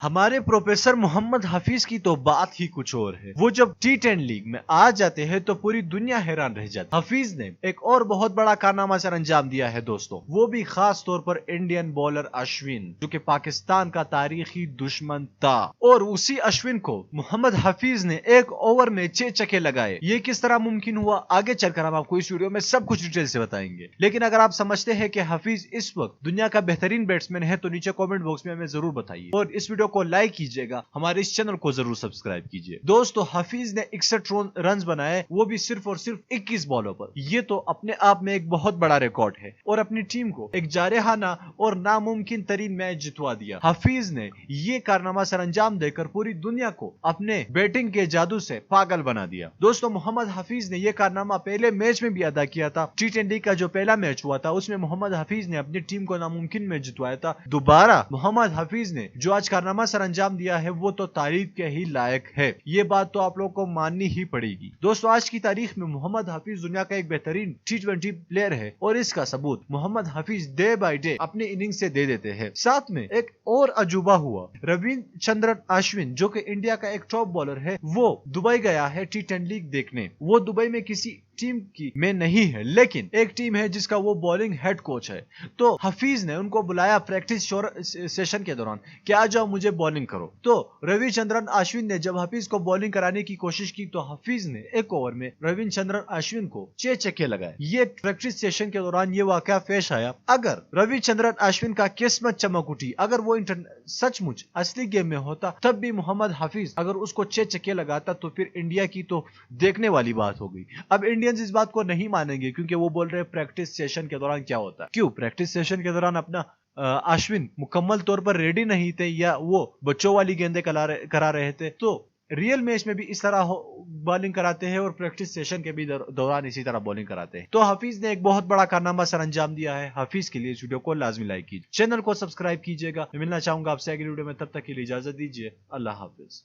हमारे प्रोफेसर मोहम्मद हफीज की तो बात ही कुछ और है। वो जब T10 लीग में आ जाते हैं तो पूरी दुनिया हैरान रह जाती है। हफीज ने एक और बहुत बड़ा कारनामा सर अंजाम दिया है दोस्तों, वो भी खास तौर पर इंडियन बॉलर अश्विन, जो कि पाकिस्तान का तारीखी दुश्मन था। और उसी अश्विन को मोहम्मद हफीज ने एक ओवर में 6 छक्के लगाए। ये किस तरह मुमकिन हुआ, आगे चलकर हम आपको इस वीडियो में सब कुछ डिटेल से बताएंगे। लेकिन अगर आप समझते हैं कि हफीज इस वक्त दुनिया का बेहतरीन बैट्समैन है तो नीचे कमेंट बॉक्स में हमें जरूर बताइए और इस वीडियो को लाइक कीजिएगा, हमारे इस चैनल को जरूर सब्सक्राइब कीजिए। दोस्तों, हफीज ने 61 रन बनाए, वो भी सिर्फ और सिर्फ 21 बॉलों पर। ये तो अपने आप में एक बहुत बड़ा रिकॉर्ड है और अपनी टीम को एक जारहाना और नामुमकिन तरीन मैच जितवा दिया। हफीज ने ये कारनामा सर अंजाम देकर पूरी दुनिया को अपने बैटिंग के जादू से पागल बना दिया। दोस्तों, मोहम्मद हफीज ने यह कारनामा पहले मैच में भी अदा किया था। T20 का जो पहला मैच हुआ था उसमें मोहम्मद हफीज ने अपनी टीम को नामुमकिन में जितवाया था। दोबारा मोहम्मद हफीज ने जो आज कारनामा सर अंजाम दिया है वो तो तारीफ के ही लायक है। ये बात तो आप लोगों को माननी ही पड़ेगी। दोस्तों, आज की तारीख में मोहम्मद हफीज दुनिया का एक बेहतरीन T20 प्लेयर है और इसका सबूत Mohammad Hafeez day by day अपनी इनिंग से दे देते हैं। साथ में एक और अजूबा हुआ, रविचंद्रन अश्विन जो कि इंडिया का एक टॉप बॉलर है, वो दुबई गया है T10 लीग देखने। वो दुबई में किसी टीम की में नहीं है, लेकिन एक टीम है जिसका वो बॉलिंग हेड कोच है। तो हफीज ने उनको बुलाया प्रैक्टिस सेशन के दौरान कि आ जाओ मुझे बॉलिंग करो। तो रविचंद्रन अश्विन ने जब हफीज को बॉलिंग कराने की कोशिश की तो हफीज ने एक ओवर में रविचंद्रन अश्विन को 6 छक्के लगाए। ये प्रैक्टिस सेशन के दौरान ये वाकया पेश आया। अगर रविचंद्रन अश्विन का किस्मत चमक उठी, अगर वो सचमुच असली गेम में होता, तब भी मोहम्मद हफीज अगर उसको 6 छक्के लगाता तो फिर इंडिया की तो देखने वाली बात हो गई। अब इंडियंस इस बात को नहीं मानेंगे क्योंकि वो बोल रहे हैं प्रैक्टिस सेशन के दौरान क्या होता है। क्यों प्रैक्टिस सेशन के दौरान अपना अश्विन मुकम्मल तौर पर रेडी नहीं थे या वो बच्चों वाली गेंदें करा रहे थे? तो रियल मैच में भी इस तरह बॉलिंग कराते हैं और प्रैक्टिस सेशन के भी दौरान इसी तरह बॉलिंग कराते हैं। तो हफीज ने एक बहुत बड़ा कारनामा सर अंजाम दिया है। हफीज के लिए इस वीडियो को लाजमी लाइक कीजिए, चैनल को सब्सक्राइब कीजिएगा। मैं मिलना चाहूंगा आपसे अगली वीडियो में, तब तक के लिए इजाजत दीजिए। अल्लाह हाफिज।